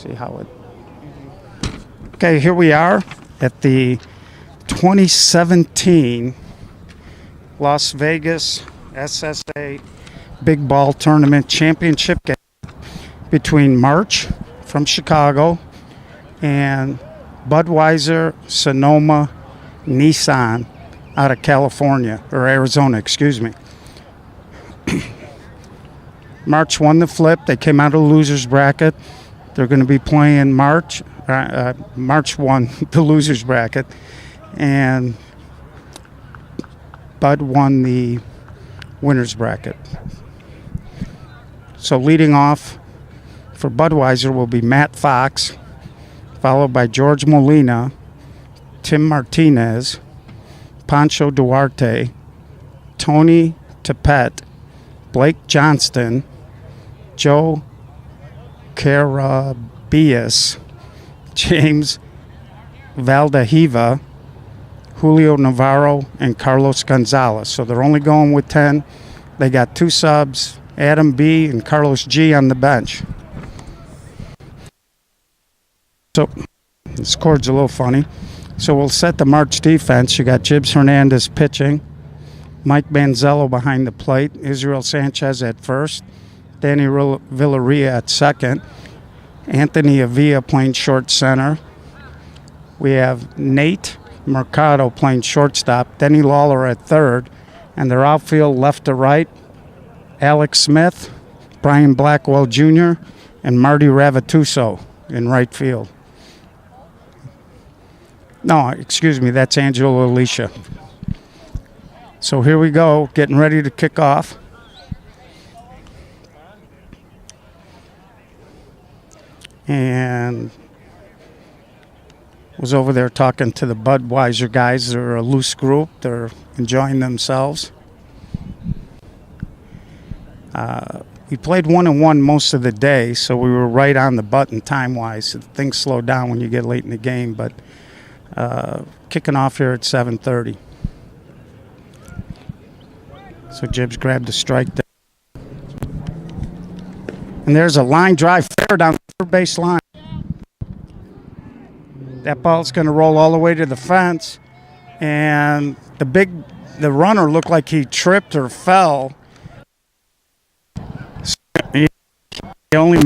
See how it... Okay, here we are at the 2017 Las Vegas SSA Big Ball Tournament Championship game between March from Chicago and Budweiser Sonoma Nissan out of California, or Arizona, excuse me. March won the flip. They came out of the loser's bracket. They're going to be playing March. March won the loser's bracket, and Bud won the winner's bracket. So leading off for Budweiser will be Matt Fox, followed by George Molina, Tim Martinez, Pancho Duarte, Tony Tepet, Blake Johnston, Joe Carabias, James Valdehiva, Julio Navarro, and Carlos Gonzalez. So they're only going with 10. They got 2 subs, Adam B. and Carlos G. on the bench. So this cord's a little funny. So we'll set the March defense. You got Gibbs Hernandez pitching, Mike Manzello behind the plate, Israel Sanchez at first, Danny Villarria at second, Anthony Avila playing short center. We have Nate Mercado playing shortstop, Denny Lawler at third, and their outfield left to right, Alex Smith, Brian Blackwell Jr., and Marty Ravituso in right field. No, excuse me, that's Angelo Alicia. So here we go, getting ready to kick off. And was over there talking to the Budweiser guys. They're a loose group. They're enjoying themselves. We played 1-1 most of the day, so we were right on the button time-wise. Things slow down when you get late in the game, but kicking off here at 7:30. So Gibbs grabbed the strike there. And there's a line drive fair down the third base line. That ball's going to roll all the way to the fence. And the runner looked like he tripped or fell. He only...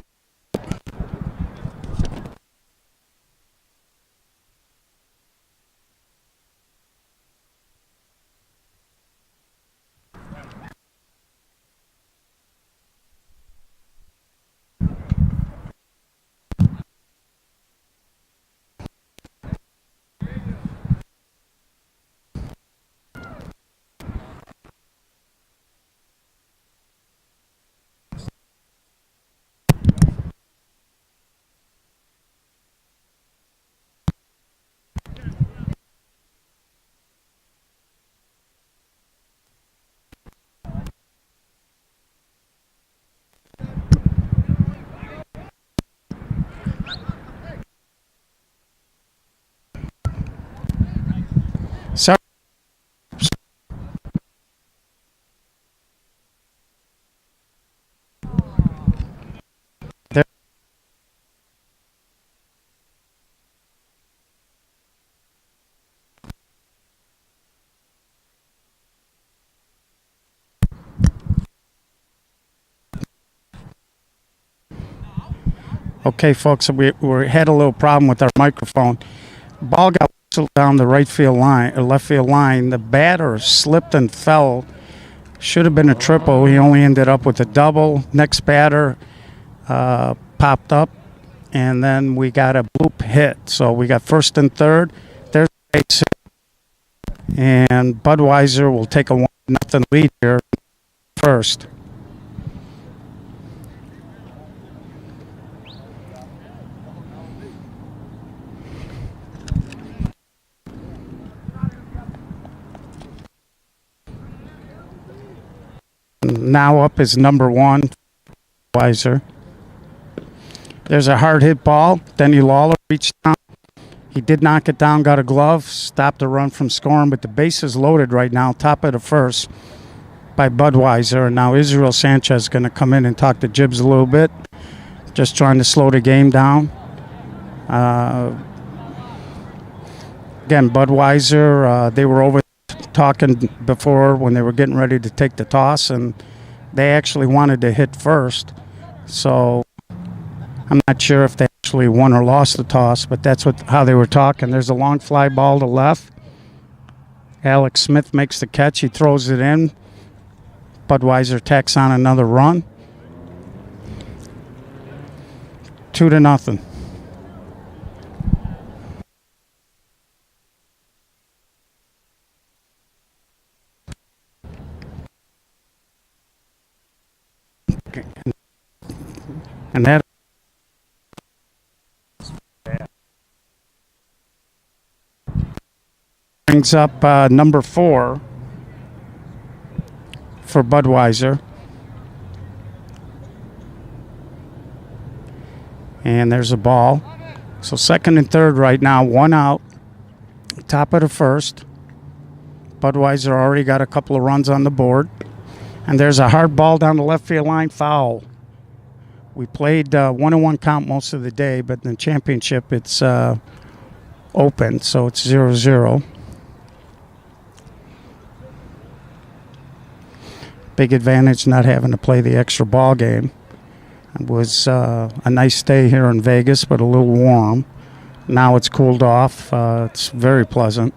Sorry. There. Okay, folks, we had a little problem with our microphone. Ball got down the right field line or left field line. The batter slipped and fell. Should have been a triple. He only ended up with a double. Next batter popped up, and then we got a bloop hit. So we got first and third. There's a base hit. And Budweiser will take a 1-0 lead here first. Now up is number 1, Budweiser. There's a hard hit ball. Denny Lawler reached down. He did knock it down, got a glove, stopped the run from scoring, but the base is loaded right now, top of the first by Budweiser. And now Israel Sanchez is going to come in and talk to Gibbs a little bit, just trying to slow the game down. Again, Budweiser, they were over talking before when they were getting ready to take the toss, and they actually wanted to hit first. So I'm not sure if they actually won or lost the toss, but that's how they were talking. There's a long fly ball to left. Alex Smith makes the catch. He throws it in. Budweiser tacks on another run. 2-0. And that brings up number 4 for Budweiser. And there's a ball. So second and third right now, 1 out. Top of the first. Budweiser already got a couple of runs on the board. And there's a hard ball down the left field line, foul. We played 1-1 count most of the day, but in the championship it's open, so it's 0-0. Big advantage not having to play the extra ball game. It was a nice day here in Vegas, but a little warm. Now it's cooled off. It's very pleasant.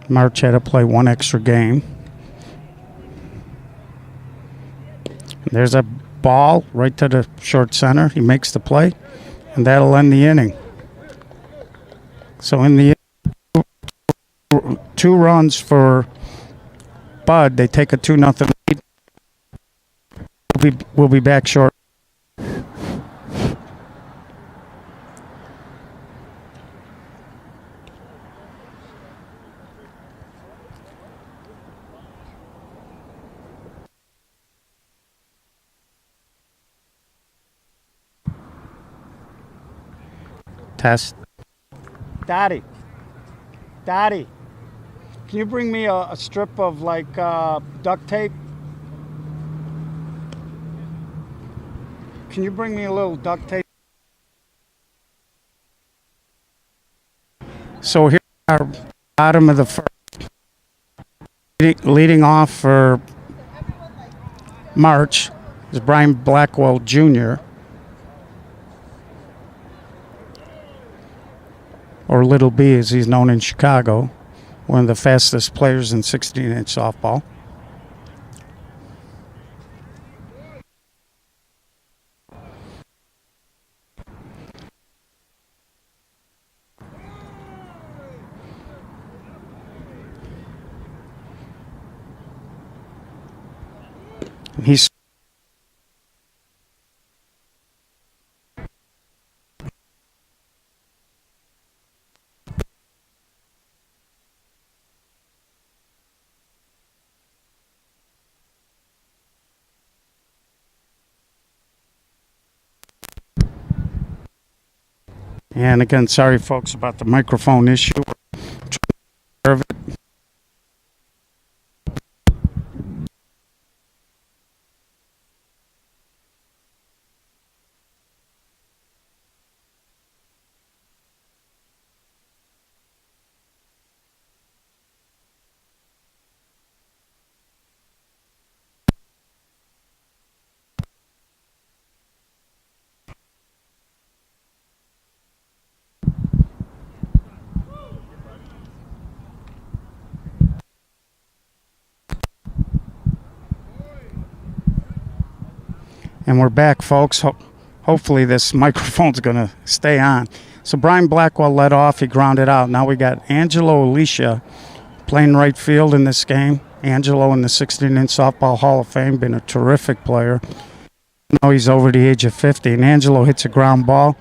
March had to play 1 extra game. There's a ball right to the short center. He makes the play, and that'll end the inning. So in the 2 runs for Bud, they take a 2-0 lead. We'll be back short. Test. Daddy, can you bring me a strip of like duct tape? Can you bring me a little duct tape? So here we are, bottom of the first. Leading off for March is Brian Blackwell Jr., or Little B as he's known in Chicago, one of the fastest players in 16-inch softball. He's and again, sorry folks about the microphone issue. We're trying to take care of it. And we're back, folks. Hopefully this microphone's going to stay on. So Brian Blackwell led off. He grounded out. Now we got Angelo Alicia playing right field in this game. Angelo in the 16-inch softball Hall of Fame, been a terrific player. Now he's over the age of 50. And Angelo hits a ground ball.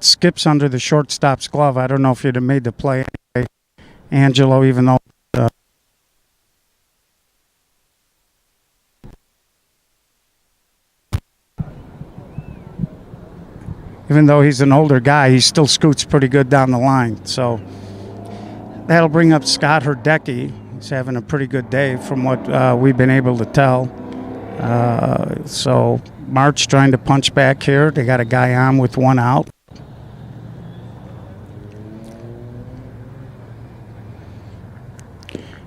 Skips under the shortstop's glove. I don't know if he'd have made the play anyway. Angelo, even though he's an older guy, he still scoots pretty good down the line. So that'll bring up Scott Herdecki. He's having a pretty good day from what we've been able to tell. So March trying to punch back here. They got a guy on with one out.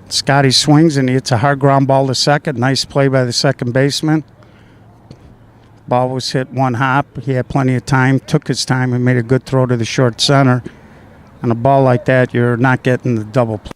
Scotty swings and he hits a hard ground ball to second. Nice play by the second baseman. Ball was hit one hop. He had plenty of time, took his time, and made a good throw to the short center. On a ball like that, you're not getting the double play.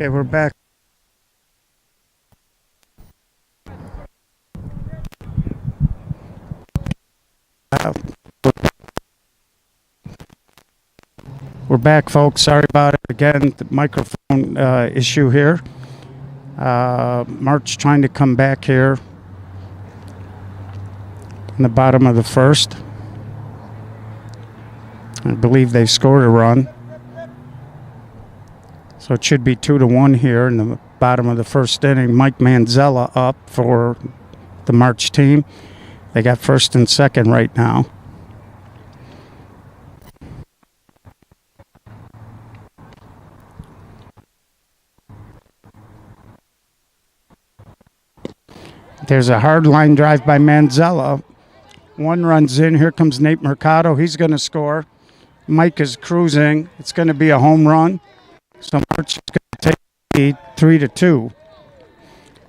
Okay, we're back. We're back, folks. Sorry about it. Again, the microphone issue here. March trying to come back here in the bottom of the first. I believe they scored a run. So it should be 2-1 here in the bottom of the first inning. Mike Manzella up for the March team. They got first and second right now. There's a hard line drive by Manzella. One runs in. Here comes Nate Mercado. He's going to score. Mike is cruising. It's going to be a home run. So March is going to take the 3-2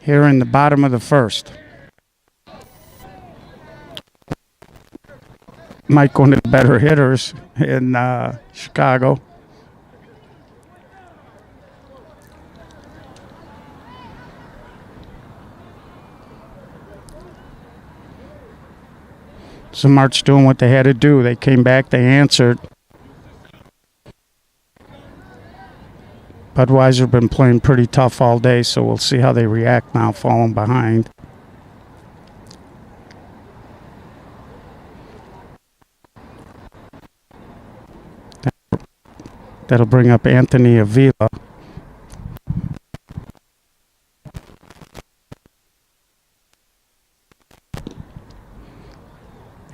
here in the bottom of the first. Mike, one of the better hitters in Chicago. So March doing what they had to do. They came back, they answered. Budweiser been playing pretty tough all day, so we'll see how they react now, falling behind. That'll bring up Anthony Avila.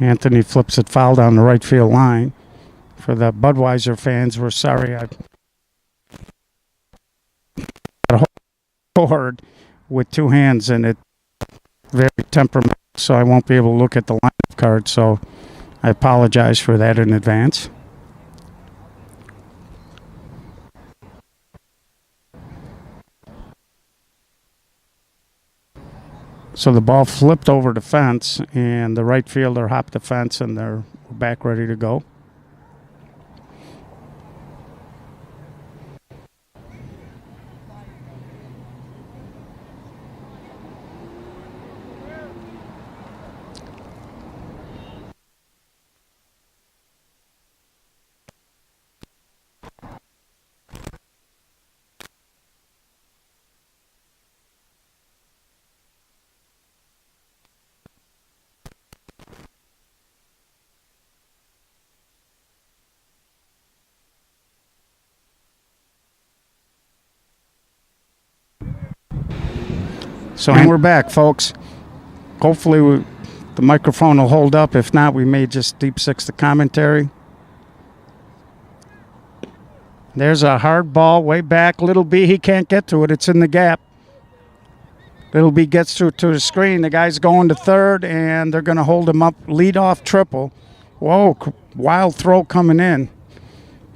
Anthony flips it foul down the right field line. For the Budweiser fans, we're sorry I got a board with two hands and it very temperamental, so I won't be able to look at the lineup card, so I apologize for that in advance. So the ball flipped over the fence, and the right fielder hopped the fence, and they're back ready to go. So and we're back, folks. Hopefully the microphone will hold up. If not, we may just deep six the commentary. There's a hard ball way back. Little B, he can't get to it. It's in the gap. Little B gets to the screen. The guy's going to third, and they're going to hold him up. Lead off triple. Whoa, wild throw coming in.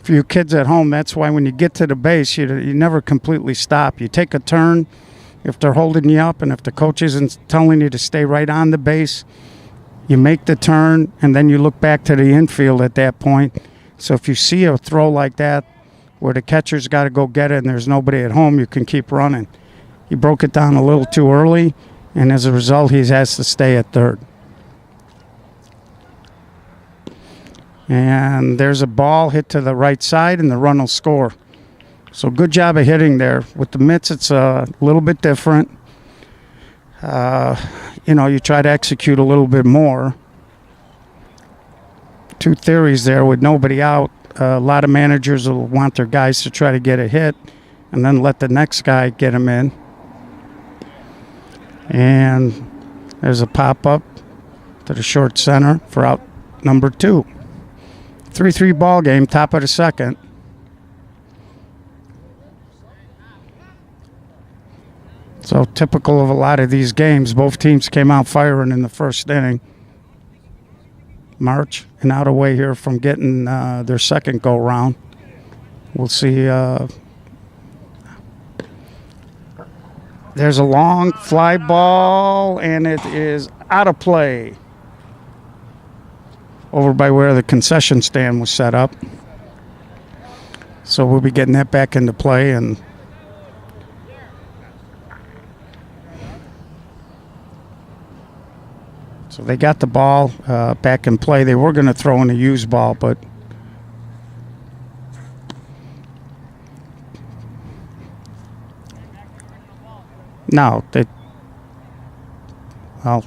For you kids at home, that's why when you get to the base, you never completely stop. You take a turn. If they're holding you up and if the coach isn't telling you to stay right on the base, you make the turn, and then you look back to the infield at that point. So if you see a throw like that where the catcher's got to go get it and there's nobody at home, you can keep running. He broke it down a little too early, and as a result, he has to stay at third. And there's a ball hit to the right side, and the run will score. So good job of hitting there. With the mitts, it's a little bit different. You try to execute a little bit more. Two theories there with nobody out. A lot of managers will want their guys to try to get a hit and then let the next guy get him in. And there's a pop-up to the short center for out number 2. 3-3 ball game, top of the second. So typical of a lot of these games, both teams came out firing in the first inning. March and out away here from getting their second go-round. We'll see. There's a long fly ball, and it is out of play. Over by where the concession stand was set up. So we'll be getting that back into play, and so they got the ball back in play. They were going to throw in a used ball, but no, no.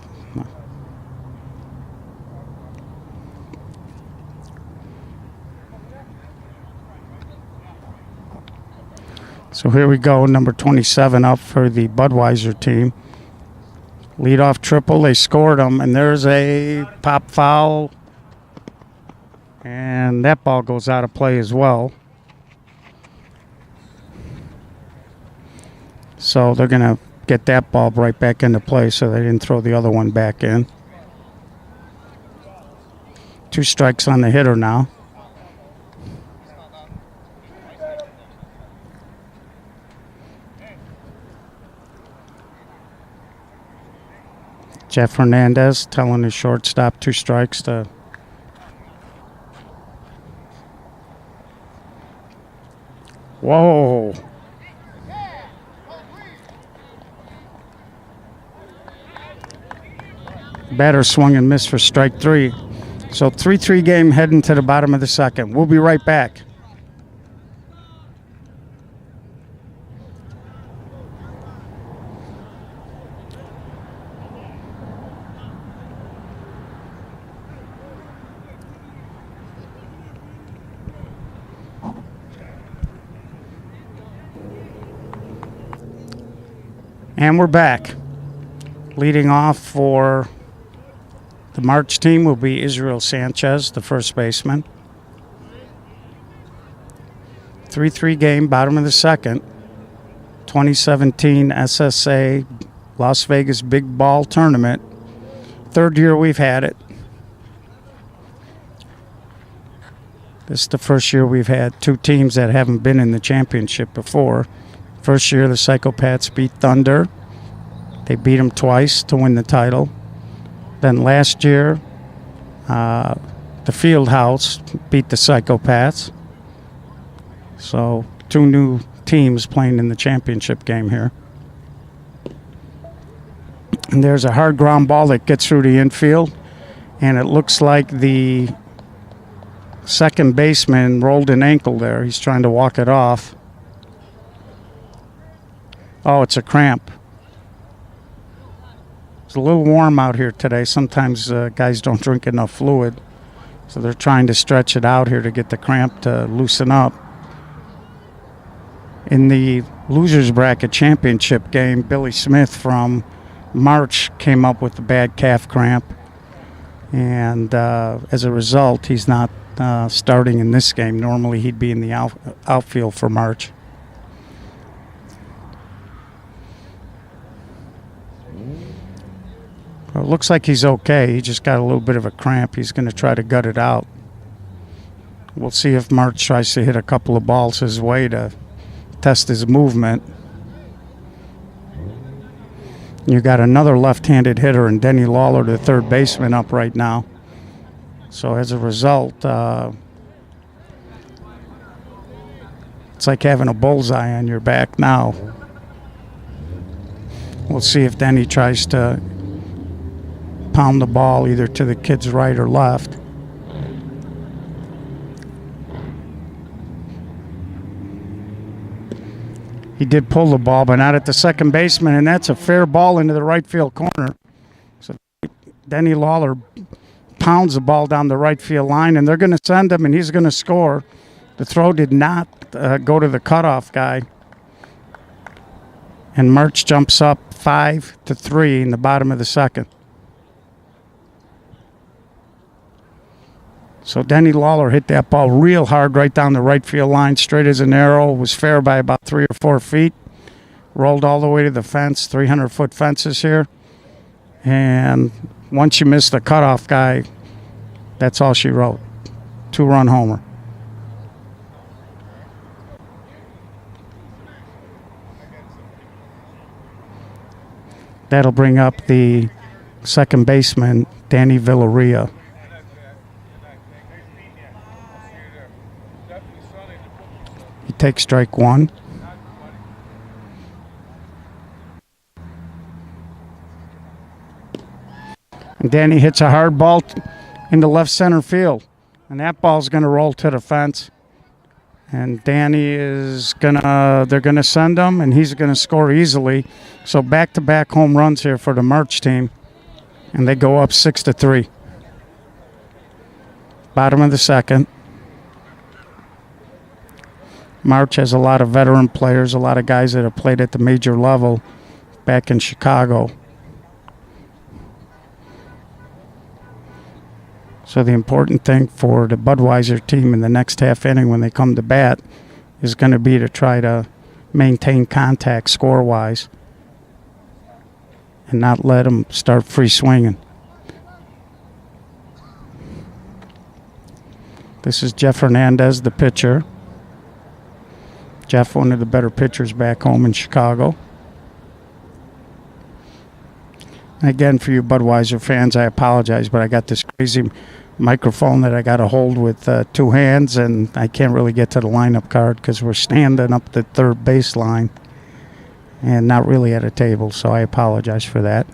So here we go, number 27 up for the Budweiser team. Leadoff triple, they scored them, and there's a pop foul, and that ball goes out of play as well. So they're going to get that ball right back into play, so they didn't throw the other one back in. 2 strikes on the hitter now. Jeff Hernandez telling his shortstop 2 strikes to whoa. Batter swung and missed for strike 3. So 3-3 game heading to the bottom of the second. We'll be right back. And we're back. Leading off for The March team will be Israel Sanchez, the first baseman. 3-3 game, bottom of the second. 2017 SSA Las Vegas Big Ball Tournament. Third year we've had it. This is the first year we've had two teams that haven't been in the championship before. First year the Psychopaths beat Thunder. They beat them twice to win the title. Then last year, the Fieldhouse beat the Psychopaths. So two new teams playing in the championship game here. And there's a hard ground ball that gets through the infield, and it looks like the second baseman rolled an ankle there. He's trying to walk it off. Oh, it's a cramp. It's a little warm out here today. Sometimes guys don't drink enough fluid, so they're trying to stretch it out here to get the cramp to loosen up. In the losers bracket championship game, Billy Smith from March came up with a bad calf cramp, and as a result, he's not starting in this game. Normally he'd be in the outfield for March. Well, it looks like he's okay. He just got a little bit of a cramp. He's going to try to gut it out. We'll see if March tries to hit a couple of balls his way to test his movement. You got another left-handed hitter in Denny Lawler, the third baseman, up right now. So as a result, it's like having a bullseye on your back now. We'll see if Denny tries to pound the ball either to the kid's right or left. He did pull the ball, but not at the second baseman, and that's a fair ball into the right field corner. So Denny Lawler pounds the ball down the right field line, and they're going to send him, and he's going to score. The throw did not go to the cutoff guy. And March jumps up 5-3 in the bottom of the second. So Denny Lawler hit that ball real hard right down the right field line, straight as an arrow. Was fair by about 3 or 4 feet. Rolled all the way to the fence, 300-foot fences here. And once you miss the cutoff guy, that's all she wrote. 2-run homer. That'll bring up the second baseman, Danny Villarreal. He takes strike one. And Danny hits a hard ball into left center field. And that ball's going to roll to the fence. And Danny is they're going to send him, and he's going to score easily. So back-to-back home runs here for the March team. And they go up 6-3. Bottom of the second. March has a lot of veteran players, a lot of guys that have played at the major level back in Chicago. So the important thing for the Budweiser team in the next half inning when they come to bat is going to be to try to maintain contact score-wise and not let them start free swinging. This is Jeff Hernandez, the pitcher. Jeff, one of the better pitchers back home in Chicago. And again, for you Budweiser fans, I apologize, but I got this crazy microphone that I got to hold with 2 hands, and I can't really get to the lineup card because we're standing up the third base line and not really at a table, so I apologize for that.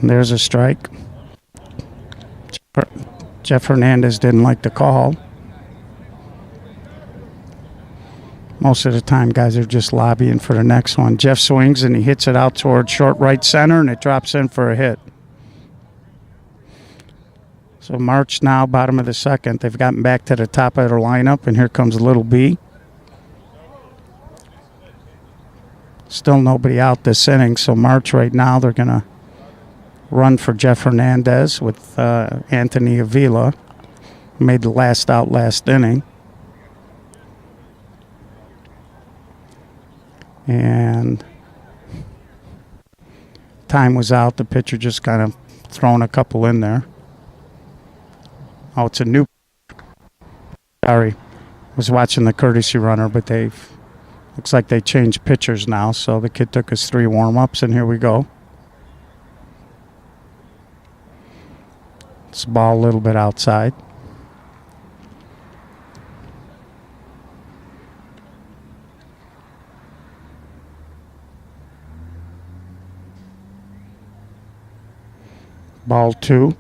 And there's a strike. Jeff Hernandez didn't like the call. Most of the time, guys are just lobbying for the next one. Jeff swings, and he hits it out toward short right center, and it drops in for a hit. So March now, bottom of the second. They've gotten back to the top of their lineup, and here comes Little B. Still nobody out this inning, so March right now, they're going to run for Jeff Hernandez with Anthony Avila, who made the last out last inning. And time was out. The pitcher just kind of thrown a couple in there. Oh, it's a new. Sorry, I was watching the courtesy runner, but looks like they changed pitchers now. So the kid took his 3 warm-ups, and here we go. It's ball a little bit outside. Ball 2.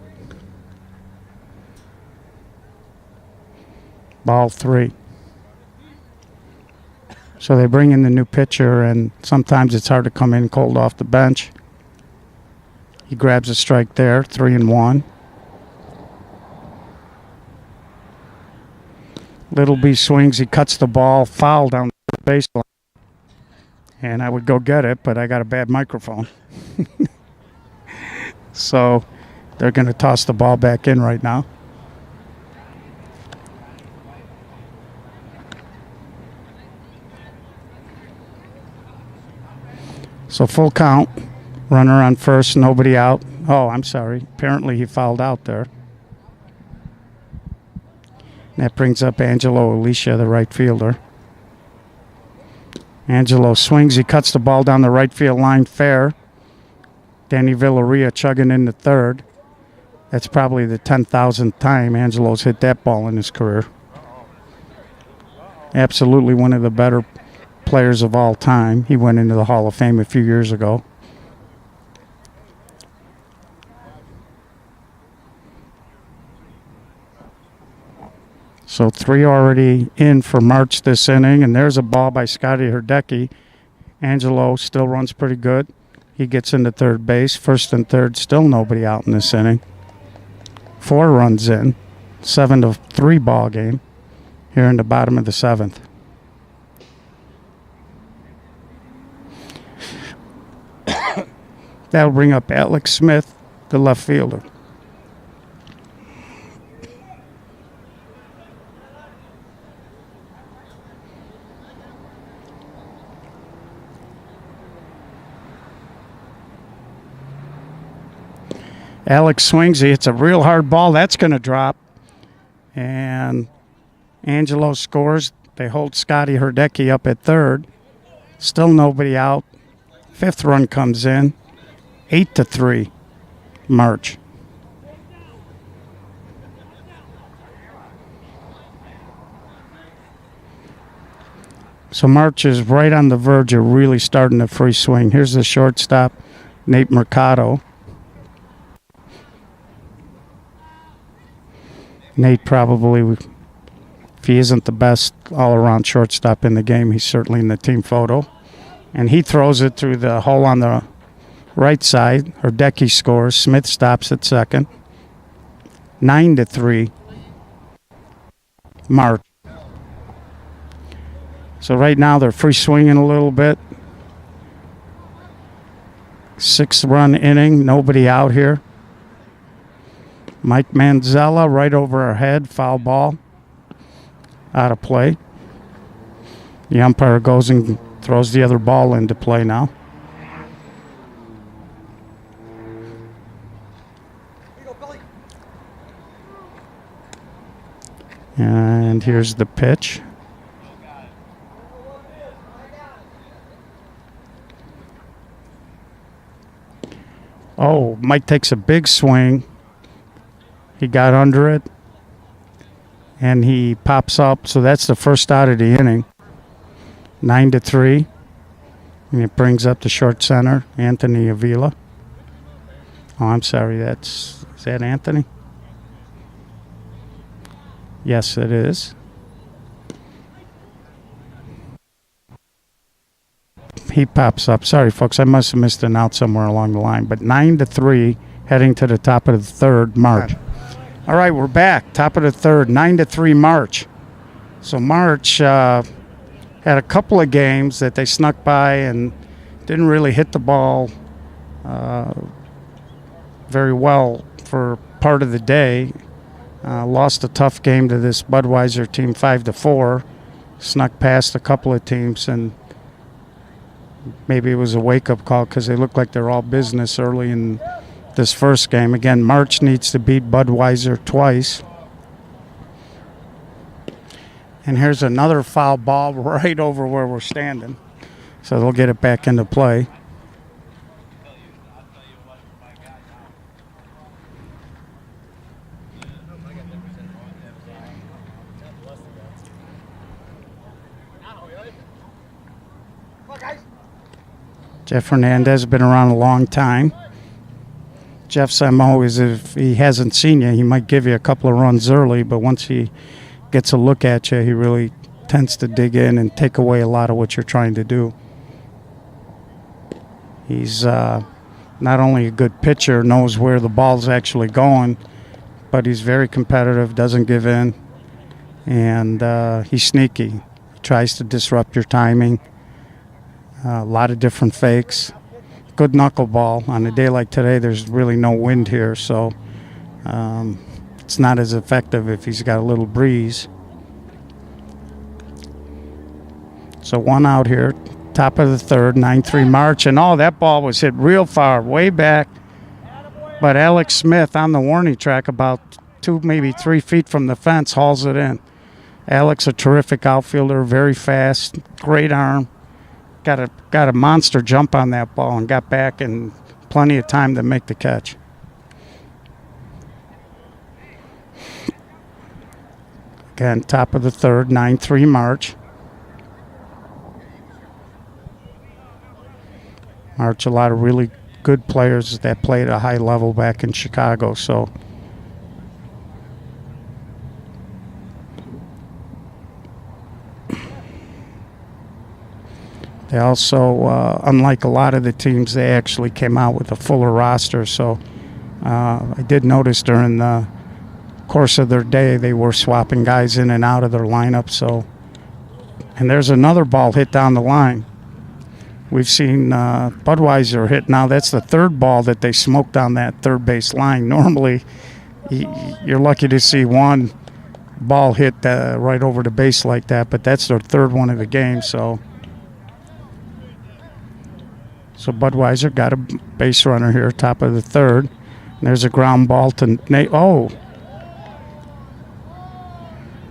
Ball 3. So they bring in the new pitcher, and sometimes it's hard to come in cold off the bench. He grabs a strike there, 3-1. Little B swings, he cuts the ball, foul down the baseline. And I would go get it, but I got a bad microphone. So they're going to toss the ball back in right now. So full count, runner on first, nobody out. Oh, I'm sorry. Apparently he fouled out there. That brings up Angelo Alicia, the right fielder. Angelo swings, he cuts the ball down the right field line fair. Danny Villarreal chugging in the third. That's probably the 10,000th time Angelo's hit that ball in his career. Absolutely one of the better players of all time. He went into the Hall of Fame a few years ago. So 3 already in for March this inning, and there's a ball by Scotty Herdecki. Angelo still runs pretty good. He gets into third base. First and third, still nobody out in this inning. 4 runs in. 7-3 ball game here in the bottom of the 7th. That'll bring up Alex Smith, the left fielder. Alex swings. He hits a real hard ball. That's going to drop. And Angelo scores. They hold Scotty Herdecki up at third. Still nobody out. 5th run comes in. 8-3, March. So March is right on the verge of really starting a free swing. Here's the shortstop, Nate Mercado. Nate probably, if he isn't the best all-around shortstop in the game, he's certainly in the team photo. And he throws it through the hole on the right side. Herdecki scores. Smith stops at second. 9-3, March. So right now they're free swinging a little bit. 6-run inning. Nobody out here. Mike Manzella right over our head. Foul ball. Out of play. The umpire goes and throws the other ball into play now. And here's the pitch. Oh, Mike takes a big swing. He got under it, and he pops up. So that's the first out of the inning. 9-3, and it brings up the short center, Anthony Avila. Oh, I'm sorry. Is that Anthony? Yes, it is. He pops up. Sorry, folks. I must have missed an out somewhere along the line. But 9-3, heading to the top of the third, March. All right, we're back. Top of the third, 9-3 March. So March had a couple of games that they snuck by and didn't really hit the ball very well for part of the day. Lost a tough game to this Budweiser team 5-4. Snuck past a couple of teams, and maybe it was a wake-up call because they looked like they're all business early in this first game. Again, March needs to beat Budweiser twice. And here's another foul ball right over where we're standing. So they'll get it back into play. Jeff Hernandez has been around a long time. Jeff's MO is if he hasn't seen you, he might give you a couple of runs early, but once he gets a look at you, he really tends to dig in and take away a lot of what you're trying to do. He's not only a good pitcher, knows where the ball's actually going, but he's very competitive, doesn't give in, and he's sneaky. He tries to disrupt your timing. A lot of different fakes. Good knuckleball. On a day like today, there's really no wind here, so it's not as effective if he's got a little breeze. So one out here, top of the third, 9-3 March, and that ball was hit real far, way back. But Alex Smith on the warning track, about 2, maybe 3 feet from the fence, hauls it in. Alex, a terrific outfielder, very fast, great arm. Got a monster jump on that ball and got back in plenty of time to make the catch. Again, top of the third, 9-3 March. March, a lot of really good players that play at a high level back in Chicago, so they also, unlike a lot of the teams, they actually came out with a fuller roster. So I did notice during the course of their day they were swapping guys in and out of their lineup. So, and there's another ball hit down the line. We've seen Budweiser hit. Now that's the third ball that they smoked on that third base line. Normally, you're lucky to see one ball hit right over the base like that, but that's their third one of the game. So Budweiser got a base runner here, top of the third. And there's a ground ball to Nate.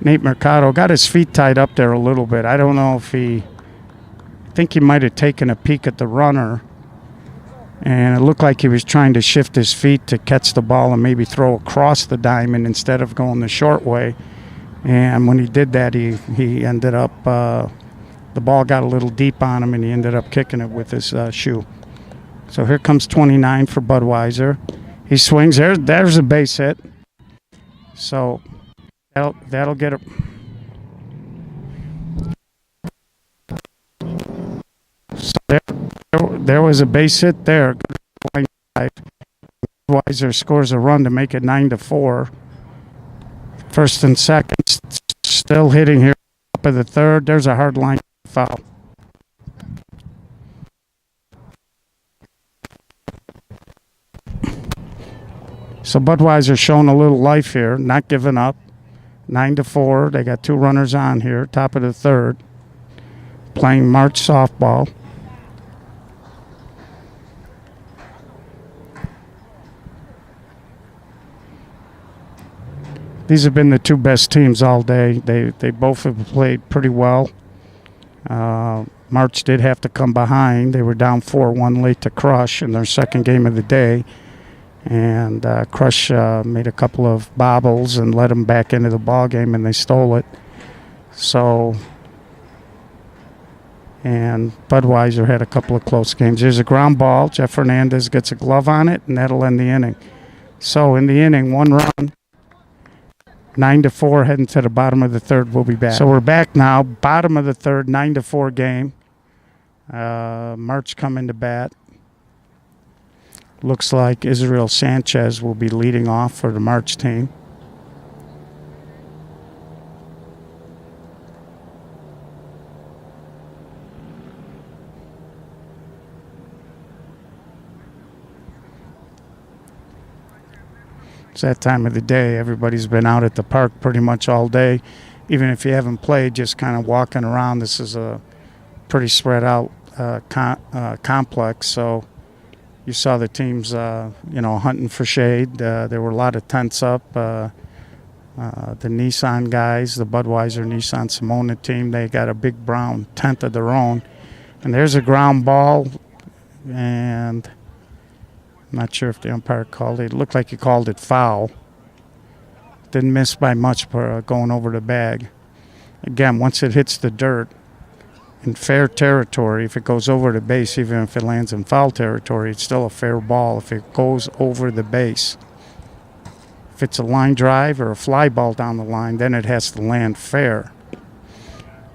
Nate Mercado got his feet tied up there a little bit. I don't know if I think he might have taken a peek at the runner. And it looked like he was trying to shift his feet to catch the ball and maybe throw across the diamond instead of going the short way. And when he did that, he ended up... the ball got a little deep on him, and he ended up kicking it with his shoe. So here comes 29 for Budweiser. He swings. There's a base hit. So that'll get it. So there was a base hit there. Budweiser scores a run to make it 9-4. First and second, still hitting here. Top of the third. There's a hard line foul. So Budweiser showing a little life here, not giving up. 9-4. They got 2 runners on here, top of the third. Playing March softball. These have been the 2 best teams all day. They both have played pretty well. March did have to come behind. They were down 4-1 late to Crush in their second game of the day. And Crush made a couple of bobbles and let them back into the ball game, and they stole it. So, and Budweiser had a couple of close games. There's a ground ball. Jeff Hernandez gets a glove on it, and that'll end the inning. So in the inning, 1 run. 9-4, heading to the bottom of the third. We'll be back. So we're back now. Bottom of the third, 9-4 game. March coming to bat. Looks like Israel Sanchez will be leading off for the March team. It's that time of the day. Everybody's been out at the park pretty much all day. Even if you haven't played, just kind of walking around. This is a pretty spread out complex. So you saw the teams, hunting for shade. There were a lot of tents up. The Nissan guys, the Budweiser Nissan Sonoma team, they got a big brown tent of their own. And there's a ground ball, and I'm not sure if the umpire called it. It looked like he called it foul. Didn't miss by much for going over the bag. Again, once it hits the dirt in fair territory, if it goes over the base, even if it lands in foul territory, it's still a fair ball if it goes over the base. If it's a line drive or a fly ball down the line, then it has to land fair.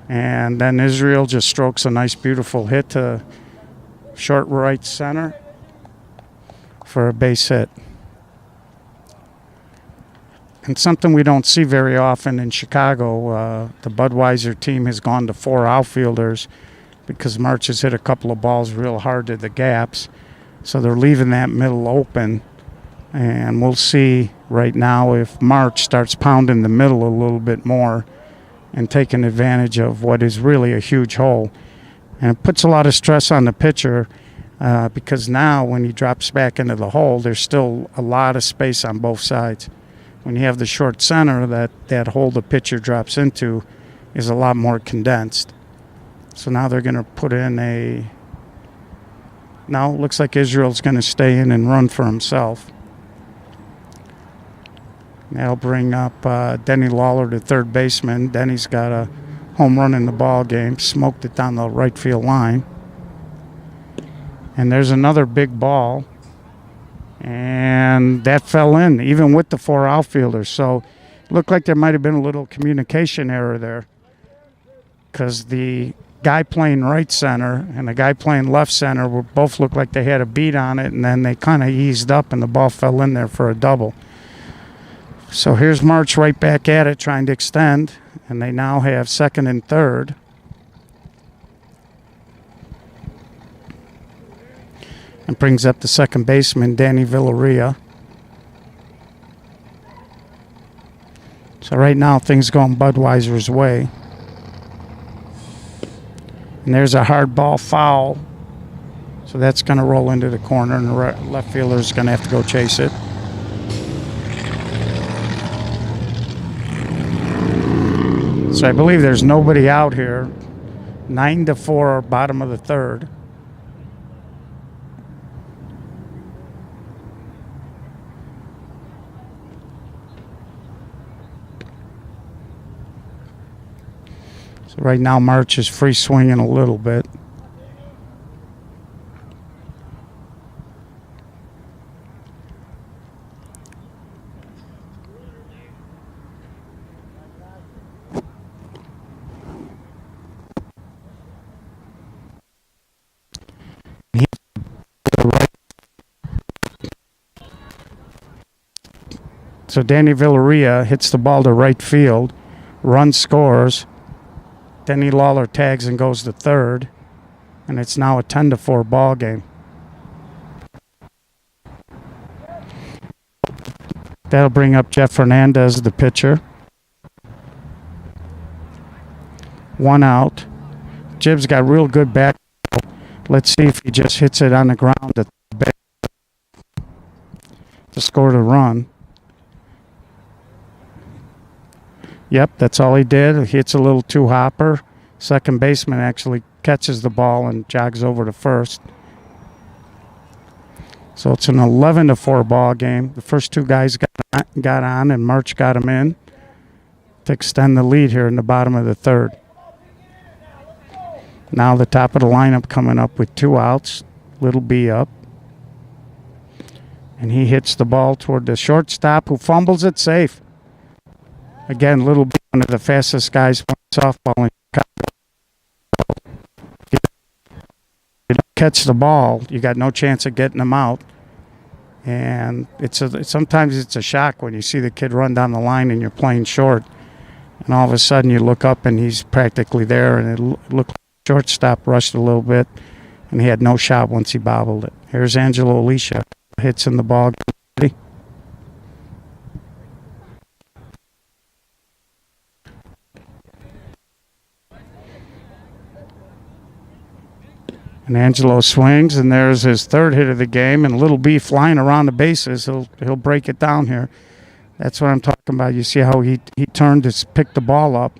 And then Israel just strokes a nice, beautiful hit to short right center for a base hit. And something we don't see very often in Chicago, the Budweiser team has gone to 4 outfielders because March has hit a couple of balls real hard to the gaps. So they're leaving that middle open. And we'll see right now if March starts pounding the middle a little bit more and taking advantage of what is really a huge hole. And it puts a lot of stress on the pitcher because now when he drops back into the hole, there's still a lot of space on both sides. When you have the short center, that hole the pitcher drops into is a lot more condensed. So now they're going to put in a... Now it looks like Israel's going to stay in and run for himself. That'll bring up Denny Lawler, the third baseman. Denny's got a home run in the ball game, smoked it down the right field line. And there's another big ball. And that fell in, even with the 4 outfielders. So it looked like there might have been a little communication error there because the guy playing right center and the guy playing left center both looked like they had a beat on it, and then they kind of eased up and the ball fell in there for a double. So here's March right back at it, trying to extend, and they now have second and third. And brings up the second baseman, Danny Villarreal. So right now things going Budweiser's way. And there's a hard ball foul. So that's going to roll into the corner, and the left fielder is going to have to go chase it. So I believe there's nobody out here. 9-4, bottom of the third. So right now March is free swinging a little bit. So Danny Villarreal hits the ball to right field, run scores. Denny Lawler tags and goes to third, and it's now a 10-4 ball game. That'll bring up Jeff Hernandez, the pitcher. 1 out. Jib's got real good back. Let's see if he just hits it on the ground to score the run. Yep, that's all he did. He hits a little two-hopper. Second baseman actually catches the ball and jogs over to first. So it's an 11-4 ball game. The first 2 guys got on, and March got him in to extend the lead here in the bottom of the third. Now the top of the lineup coming up with 2 outs. Little B up. And he hits the ball toward the shortstop, who fumbles it safe. Again, Little B, one of the fastest guys playing softball in Chicago. If you don't catch the ball, you got no chance of getting them out. And sometimes it's a shock when you see the kid run down the line and you're playing short. And all of a sudden you look up and he's practically there, and it looked like the shortstop rushed a little bit, and he had no shot once he bobbled it. Here's Angelo Alicia. Hits in the ball. And Angelo swings, and there's his third hit of the game. And Little B flying around the bases. He'll break it down here. That's what I'm talking about. You see how he turned to pick the ball up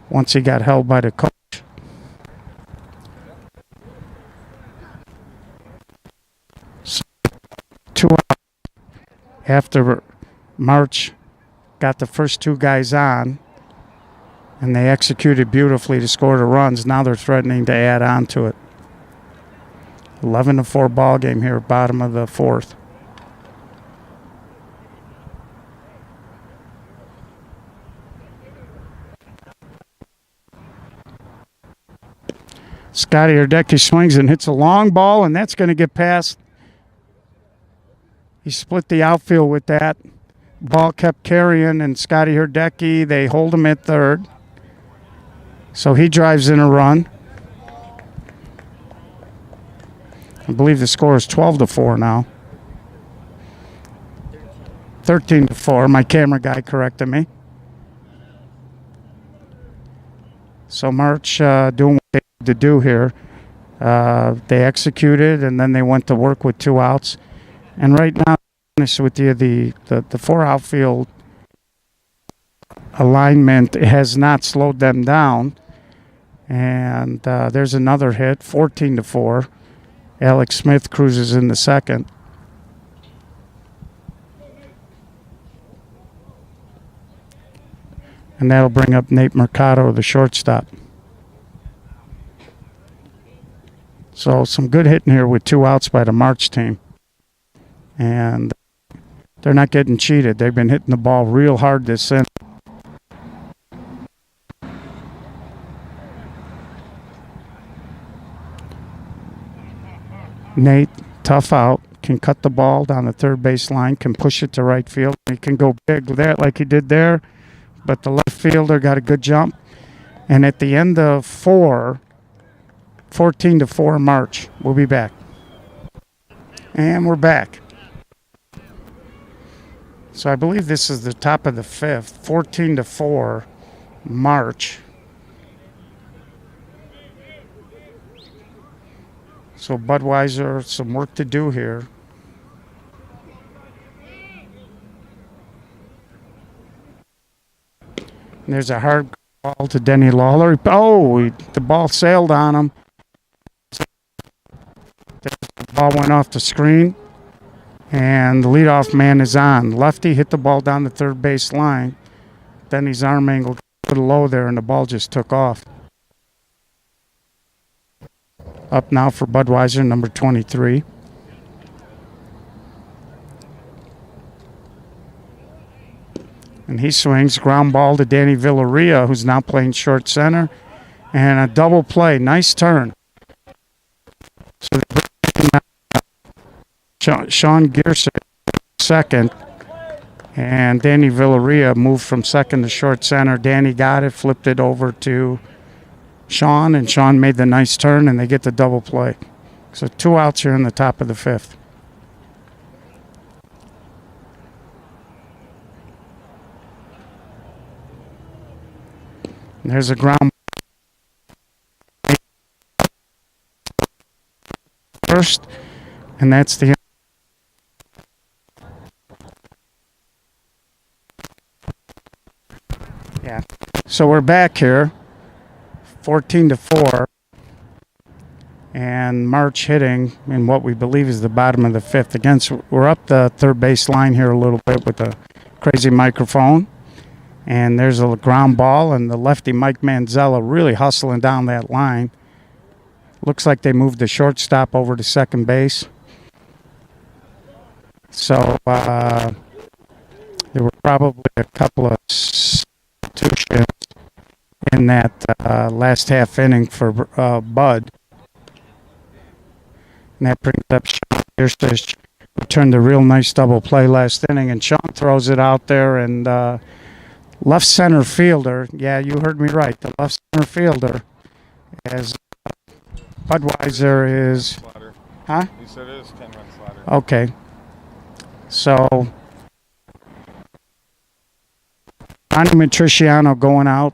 once he got held by the coach. So 2 outs after March got the first 2 guys on, and they executed beautifully to score the runs. Now they're threatening to add on to it. 11-4 ball game here, bottom of the 4th. Scotty Herdecki swings and hits a long ball, and that's going to get past. He split the outfield with that. Ball kept carrying, and Scotty Herdecki, they hold him at third. So he drives in a run. I believe the score is 12-4 now. 13-4. My camera guy corrected me. So March doing what they had to do here. They executed, and then they went to work with 2 outs. And right now, honest with you, the 4 outfield alignment has not slowed them down. And there's another hit, 14-4. Alex Smith cruises in the second. And that'll bring up Nate Mercado, the shortstop. So some good hitting here with 2 outs by the March team. And they're not getting cheated. They've been hitting the ball real hard this inning. Nate, tough out, can cut the ball down the third base line, can push it to right field. He can go big with that like he did there, but the left fielder got a good jump. And at the end of 4, 14-4 March, we'll be back. And we're back. So I believe this is the top of the 5th, 14-4 March. So Budweiser, some work to do here. And there's a hard ball to Denny Lawler. Oh, the ball sailed on him. The ball went off the screen, and the leadoff man is on. Lefty hit the ball down the third base line. Denny's arm angle got a little low there, and the ball just took off. Up now for Budweiser, number 23. And he swings, ground ball to Danny Villarreal, who's now playing short center. And a double play, nice turn. So Sean Gearson second. And Danny Villarreal moved from second to short center. Danny got it, flipped it over to Sean, and Sean made the nice turn, and they get the double play. So 2 outs here in the top of the 5th. And there's a ground first, and that's the yeah. So we're back here. 14-4, and March hitting in what we believe is the bottom of the 5th. Again, so we're up the third base line here a little bit with a crazy microphone, and there's a ground ball, and the lefty Mike Manzella really hustling down that line. Looks like they moved the shortstop over to second base. So there were probably a couple of substitutions in that last half inning for Bud. And that brings up Sean Gearson, who turned a real nice double play last inning. And Sean throws it out there, and left center fielder, yeah, you heard me right, the left center fielder, as Budweiser is... Huh? You said it is 10 runs ladder. Okay. So, Ronnie Matriciano going out.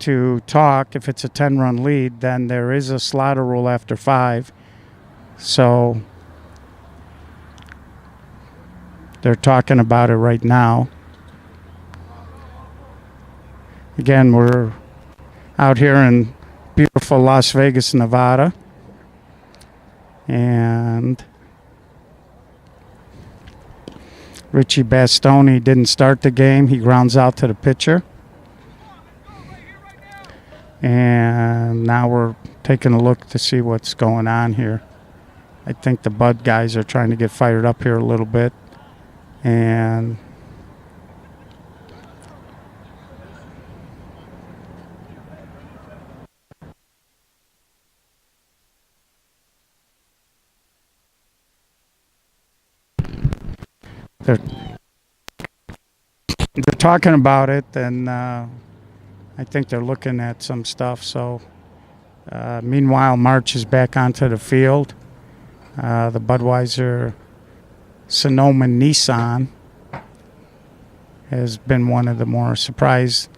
to talk. If it's a 10-run lead, then there is a slaughter rule after 5. So they're talking about it right now. Again, we're out here in beautiful Las Vegas, Nevada. And Richie Bastoni didn't start the game. He grounds out to the pitcher. And now we're taking a look to see what's going on here. I think the Bud guys are trying to get fired up here a little bit. And they're talking about it, and I think they're looking at some stuff. So meanwhile, March is back onto the field. The Budweiser Sonoma Nissan has been one of the more surprise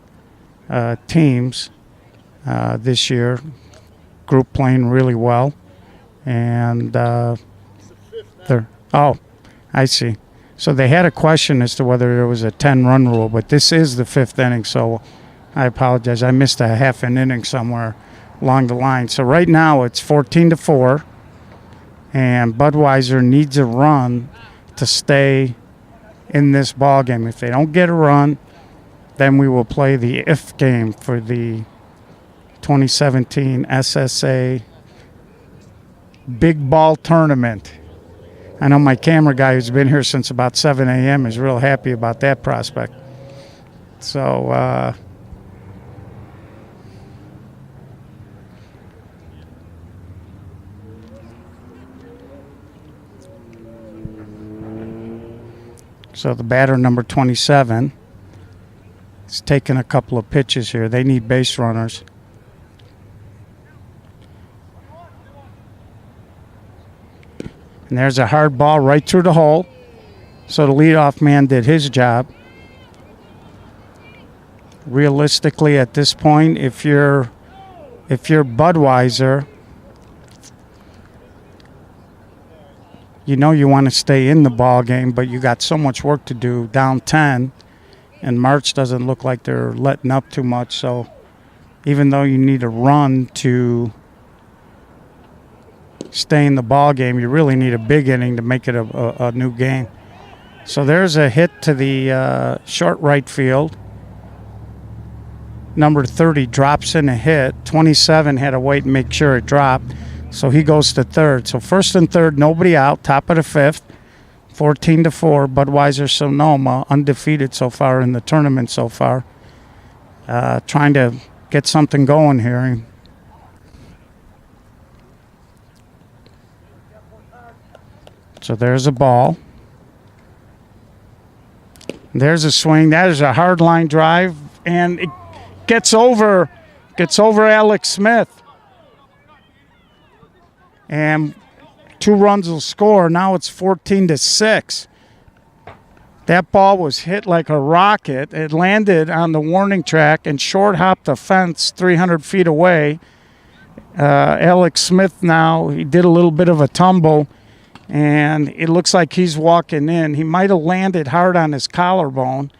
teams this year. Group playing really well. And they're, oh, I see. So they had a question as to whether there was a 10-run rule, but this is the 5th inning, so I apologize. I missed a half an inning somewhere along the line. So right now it's 14-4, and Budweiser needs a run to stay in this ball game. If they don't get a run, then we will play the if game for the 2017 SSA Big Ball Tournament. I know my camera guy, who's been here since about 7 a.m., is real happy about that prospect. So so the batter, number 27, is taking a couple of pitches here. They need base runners. And there's a hard ball right through the hole. So the leadoff man did his job. Realistically, at this point, if you're Budweiser, you know you want to stay in the ball game, but you got so much work to do, down 10, and March doesn't look like they're letting up too much. So even though you need a run to stay in the ball game, you really need a big inning to make it a new game. So there's a hit to the short right field. Number 30 drops in a hit. 27 had to wait and make sure it dropped, so he goes to third. So first and third, nobody out, top of the 5th. 14-4, Budweiser Sonoma, undefeated so far in the tournament so far. Trying to get something going here. So there's a ball. There's a swing. That is a hard line drive, and it gets over Alex Smith. And 2 runs will score. Now it's 14-6. That ball was hit like a rocket. It landed on the warning track and short hopped the fence 300 feet away. Alex Smith now, he did a little bit of a tumble, and it looks like he's walking in. He might have landed hard on his collarbone.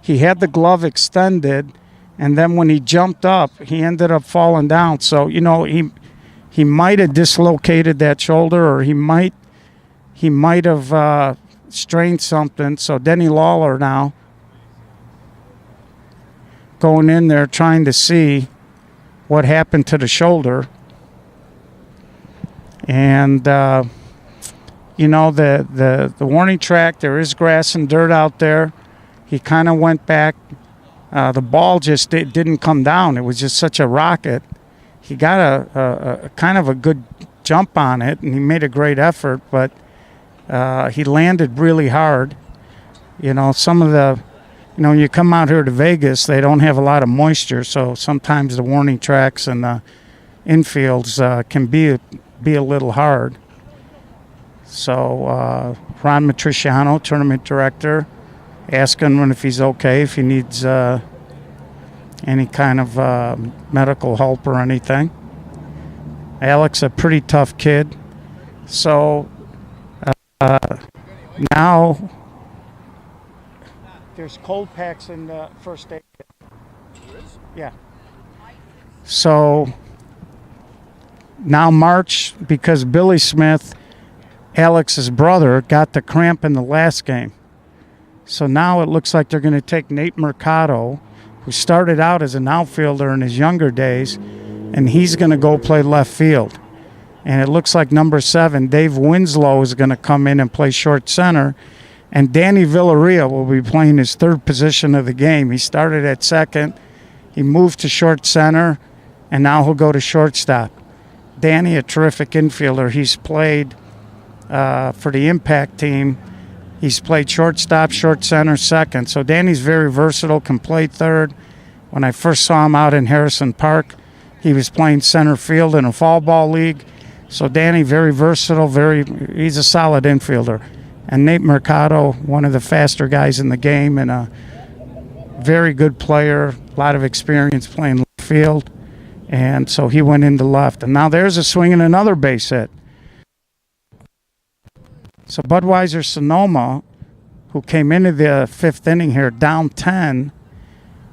He had the glove extended, and then when he jumped up, he ended up falling down. So, you know, he might have dislocated that shoulder, or he might have strained something. So Denny Lawler now going in there trying to see what happened to the shoulder. And you know, the warning track, there is grass and dirt out there. He kind of went back. The ball just didn't come down. It was just such a rocket. He got a kind of a good jump on it, and he made a great effort, but he landed really hard. You know, some of the, you know, when you come out here to Vegas, they don't have a lot of moisture, so sometimes the warning tracks and the infields can be a little hard. So Ron Matriciano, tournament director, asking him if he's okay, if he needs any kind of medical help or anything. Alex, a pretty tough kid. So now there's cold packs in the first aid kit. Yeah. So now March, because Billy Smith, Alex's brother, got the cramp in the last game. So now it looks like they're going to take Nate Mercado, who started out as an outfielder in his younger days, and he's going to go play left field. And it looks like number 7, Dave Winslow, is going to come in and play short center. And Danny Villarreal will be playing his third position of the game. He started at second. He moved to short center, and now he'll go to shortstop. Danny, a terrific infielder. He's played for the Impact team. He's played shortstop, short center, second. So Danny's very versatile, can play third. When I first saw him out in Harrison Park, he was playing center field in a fall ball league. So Danny, very versatile, he's a solid infielder. And Nate Mercado, one of the faster guys in the game and a very good player, a lot of experience playing left field. And so he went into left. And now there's a swing and another base hit. So Budweiser Sonoma, who came into the 5th inning here down 10,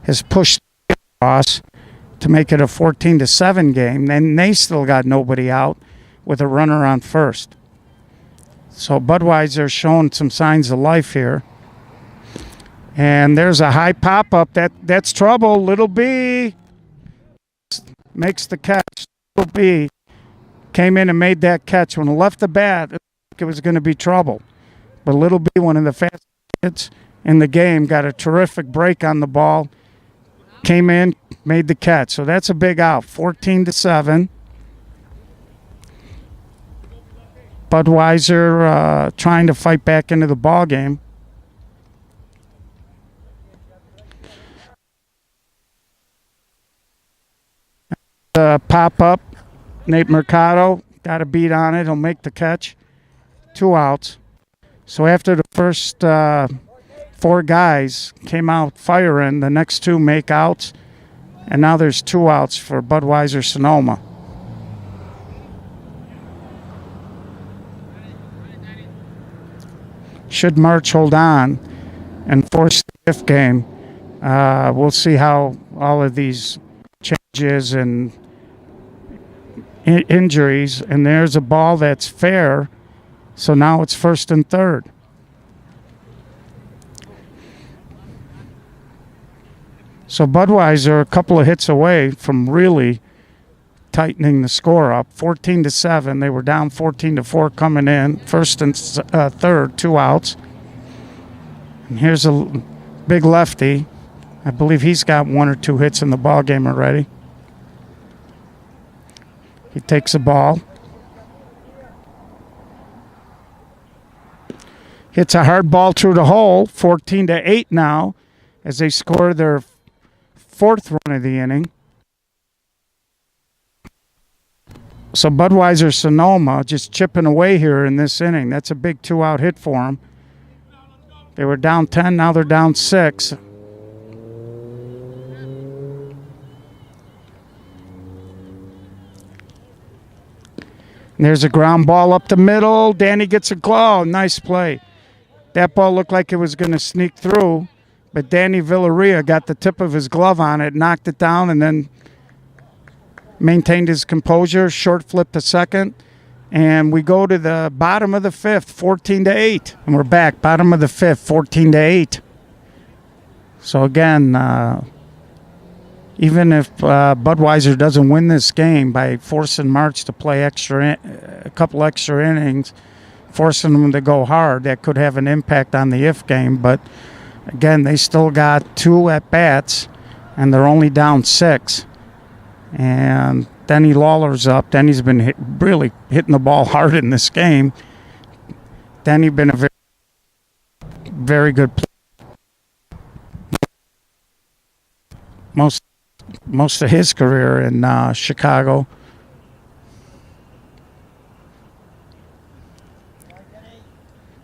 has pushed across to make it a 14-7 game. And they still got nobody out with a runner on first. So Budweiser showing some signs of life here. And there's a high pop-up. That's trouble. Little B makes the catch. Little B came in and made that catch. When it left the bat, it was going to be trouble. But Little B, one of the fastest kids in the game, got a terrific break on the ball. Came in, made the catch. So that's a big out. 14-7. Budweiser trying to fight back into the ball game. Pop up. Nate Mercado got a beat on it. He'll make the catch. 2 outs. So after the first 4 guys came out firing, the next 2 make outs. And now there's 2 outs for Budweiser Sonoma. Should March hold on and force the 5th game, we'll see how all of these changes and injuries. And there's a ball that's fair, so now it's 1st and 3rd. So Budweiser a couple of hits away from really tightening the score up. 14-7. They were down 14-4 coming in. 1st and 3rd, 2 outs. And here's a big lefty. I believe he's got 1 or 2 hits in the ball game already. He takes the ball. Hits a hard ball through the hole. 14-8 now as they score their 4th run of the inning. So Budweiser Sonoma just chipping away here in this inning. That's a big 2-out hit for them. They were down 10, now they're down 6. And there's a ground ball up the middle. Danny gets a glove. Nice play. That ball looked like it was going to sneak through, but Danny Villarreal got the tip of his glove on it, knocked it down, and then maintained his composure. Short flip to second, and we go to the bottom of the 5th, 14-8, and we're back. Bottom of the 5th, 14-8. So again, even if Budweiser doesn't win this game by forcing March to play a couple extra innings, forcing them to go hard, that could have an impact on the if game. But again, they still got 2 at-bats, and they're only down 6. And Denny Lawler's up. Denny's been really hitting the ball hard in this game. Denny been a very, very good player. Most of his career in Chicago.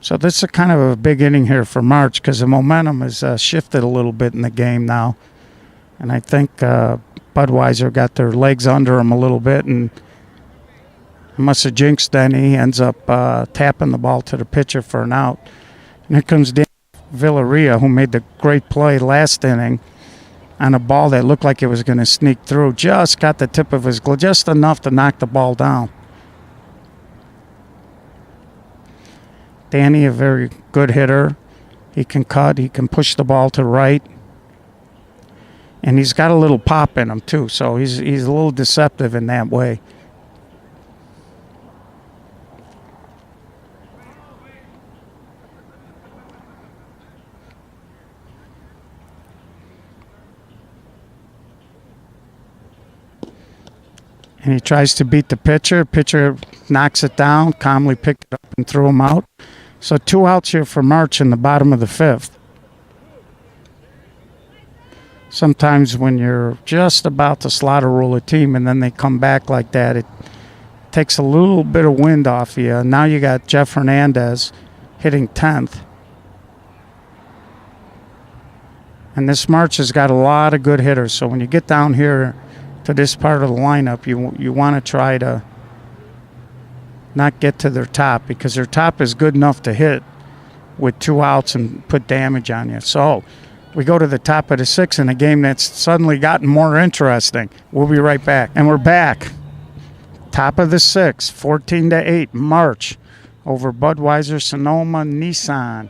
So this is kind of a big inning here for March because the momentum has shifted a little bit in the game now. And I think Budweiser got their legs under him a little bit and must have jinxed then. He ends up tapping the ball to the pitcher for an out. And here comes Dan Villarreal, who made the great play last inning on a ball that looked like it was going to sneak through. Just got the tip of his glove, just enough to knock the ball down. Danny, a very good hitter. He can cut, he can push the ball to right. And he's got a little pop in him, too, so he's a little deceptive in that way. And he tries to beat the pitcher. Pitcher knocks it down, calmly picked it up and threw him out. So 2 outs here for March in the bottom of the 5th. Sometimes when you're just about to slaughter roll a team and then they come back like that, it takes a little bit of wind off you. Now you got Jeff Hernandez hitting 10th. And this March has got a lot of good hitters. So when you get down here to this part of the lineup, you want to try to not get to their top, because their top is good enough to hit with 2 outs and put damage on you. So we go to the top of the 6th in a game that's suddenly gotten more interesting. We'll be right back. And we're back. Top of the 6th, 14-8, March over Budweiser Sonoma Nissan.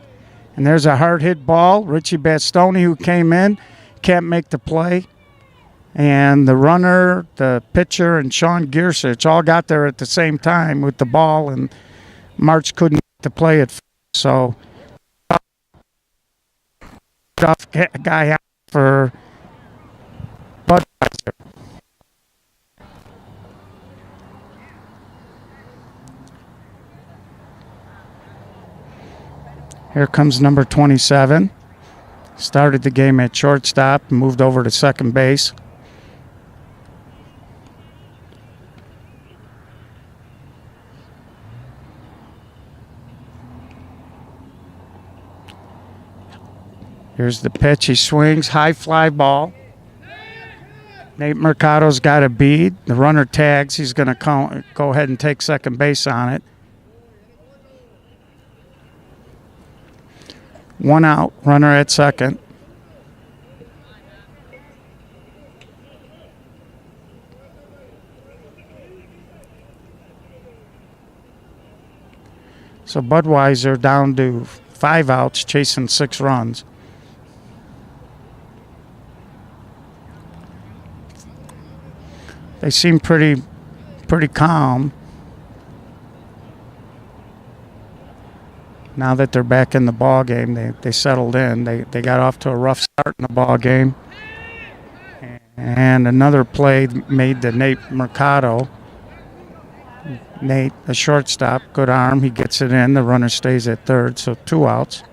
And there's a hard hit ball. Richie Bastoni, who came in, can't make the play. And the runner, the pitcher, and Sean Giersich all got there at the same time with the ball, and March couldn't get to play it. So, tough guy out for Budweiser. Here comes number 27. Started the game at shortstop, moved over to second base. Here's the pitch. He swings. High fly ball. Nate Mercado's got a bead. The runner tags. He's going to go ahead and take second base on it. 1 out. Runner at second. So Budweiser down to 5 outs, chasing 6 runs. They seem pretty calm now that they're back in the ball game. They settled in. They got off to a rough start in the ball game, and another play made to Nate Mercado. Nate, a shortstop, good arm. He gets it in. The runner stays at third, so 2 outs.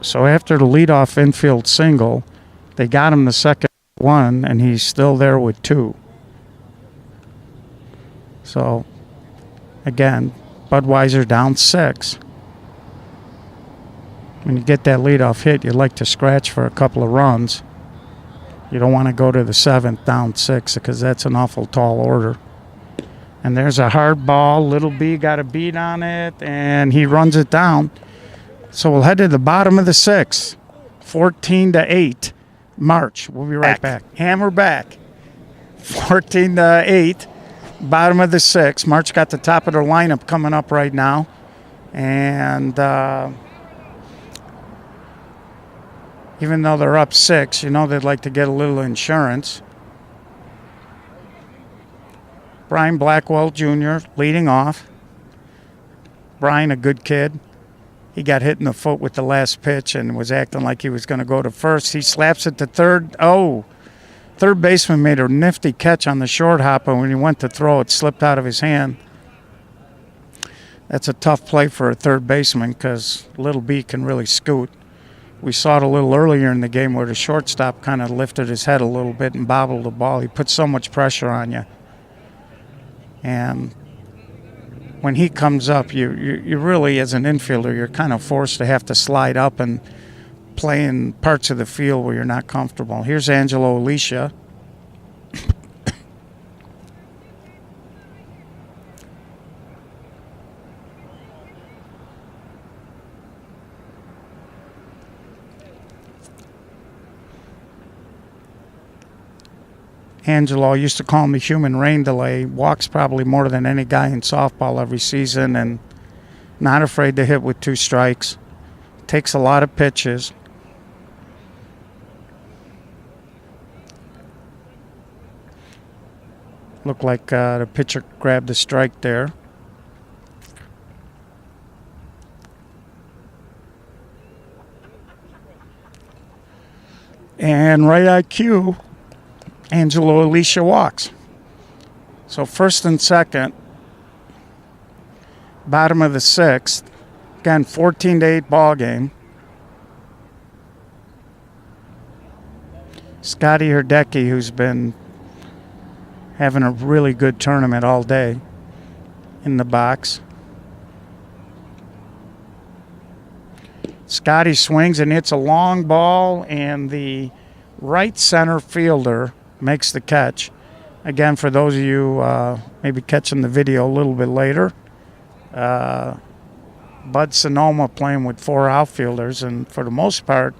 So after the leadoff infield single, they got him the second one, and he's still there with 2. So, again, Budweiser down 6. When you get that leadoff hit, you'd like to scratch for a couple of runs. You don't want to go to the 7th down 6, because that's an awful tall order. And there's a hard ball. Little B got a beat on it, and he runs it down. So we'll head to the bottom of the 6th, 14-8. March. We'll be right back. And we're back. 14-8, bottom of the 6th. March got the top of their lineup coming up right now. And even though they're up 6, you know they'd like to get a little insurance. Brian Blackwell Jr. leading off. Brian, a good kid. He got hit in the foot with the last pitch and was acting like he was going to go to first. He slaps it to third. Oh, third baseman made a nifty catch on the short hop, and when he went to throw, it slipped out of his hand. That's a tough play for a third baseman, because Little B can really scoot. We saw it a little earlier in the game where the shortstop kind of lifted his head a little bit and bobbled the ball. He put so much pressure on you. And when he comes up, you really, as an infielder, you're kind of forced to have to slide up and play in parts of the field where you're not comfortable. Here's Angelo Alicia. Angelo used to call him the human rain delay. Walks probably more than any guy in softball every season, and not afraid to hit with 2 strikes. Takes a lot of pitches. Looked like the pitcher grabbed the strike there. And right IQ, Angelo Alicia walks. So first and second, bottom of the 6th. Again, 14-8 ball game. Scotty Herdecki, who's been having a really good tournament all day, in the box. Scotty swings and hits a long ball, and the right center fielder makes the catch. Again, for those of you maybe catching the video a little bit later, Bud Sonoma playing with 4 outfielders, and for the most part,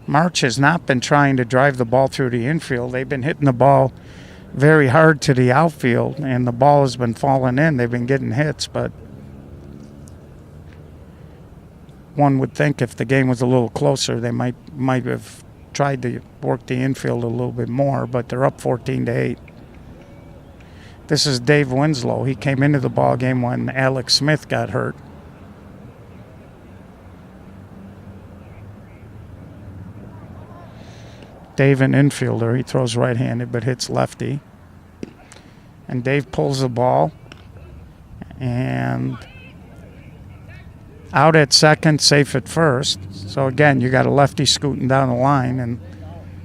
March has not been trying to drive the ball through the infield. They've been hitting the ball very hard to the outfield, and the ball has been falling in. They've been getting hits, but one would think if the game was a little closer, they might have tried to work the infield a little bit more, but they're up 14-8. This is Dave Winslow. He came into the ball game when Alex Smith got hurt. Dave, an infielder, he throws right-handed but hits lefty. And Dave pulls the ball and out at second, safe at first. So again, you got a lefty scooting down the line, and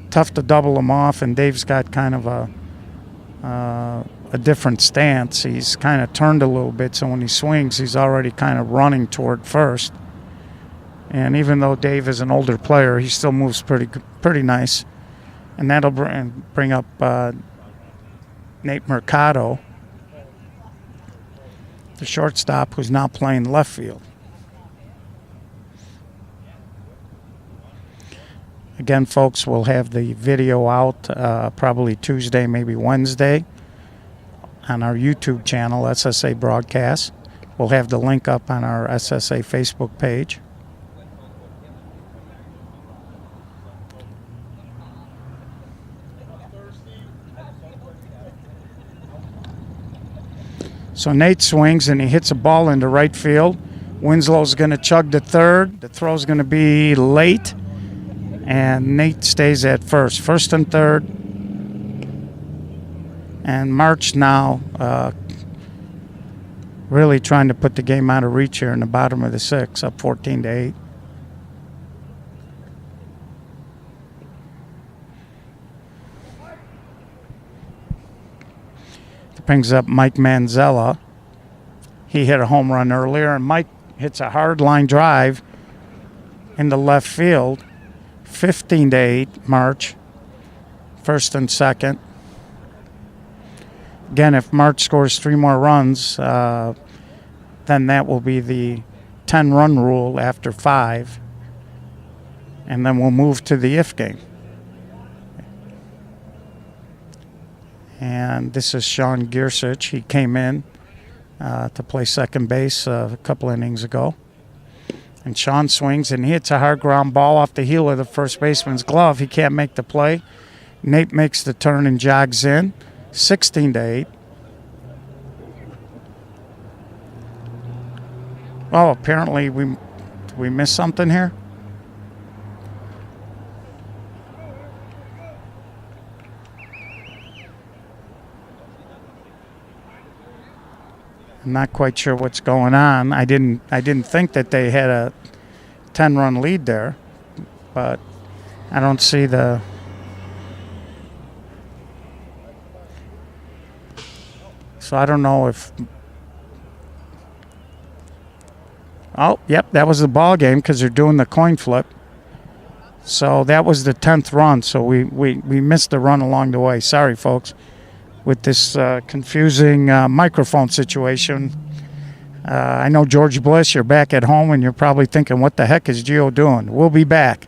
tough to double him off. And Dave's got kind of a different stance. He's kind of turned a little bit, so when he swings, he's already kind of running toward first. And even though Dave is an older player, he still moves pretty nice. And that'll bring up Nate Mercado, the shortstop, who's now playing left field. Again, folks, we'll have the video out probably Tuesday, maybe Wednesday, on our YouTube channel, SSA Broadcast. We'll have the link up on our SSA Facebook page. So Nate swings and he hits a ball into right field. Winslow's going to chug to third. The throw's going to be late. And Nate stays at first. First and third. And March now really trying to put the game out of reach here in the bottom of the 6th, up 14-8. Brings up Mike Manzella. He hit a home run earlier, and Mike hits a hard line drive into left field. 15-8 March. First and second. Again, if March scores 3 more runs, then that will be the 10-run rule after 5. And then we'll move to the if game. And this is Sean Giersich. He came in to play second base a couple innings ago. And Sean swings and he hits a hard ground ball off the heel of the first baseman's glove. He can't make the play. Nate makes the turn and jogs in. 16-8. Oh, apparently we missed something here. I'm not quite sure what's going on. I didn't think that they had a 10-run lead there, but I don't see the. So I don't know if. Oh, yep, that was the ball game because they're doing the coin flip. So that was the 10th run. So we missed the run along the way. Sorry, folks, with this confusing microphone situation. I know, George Bliss, you're back at home and you're probably thinking, what the heck is Gio doing? We'll be back.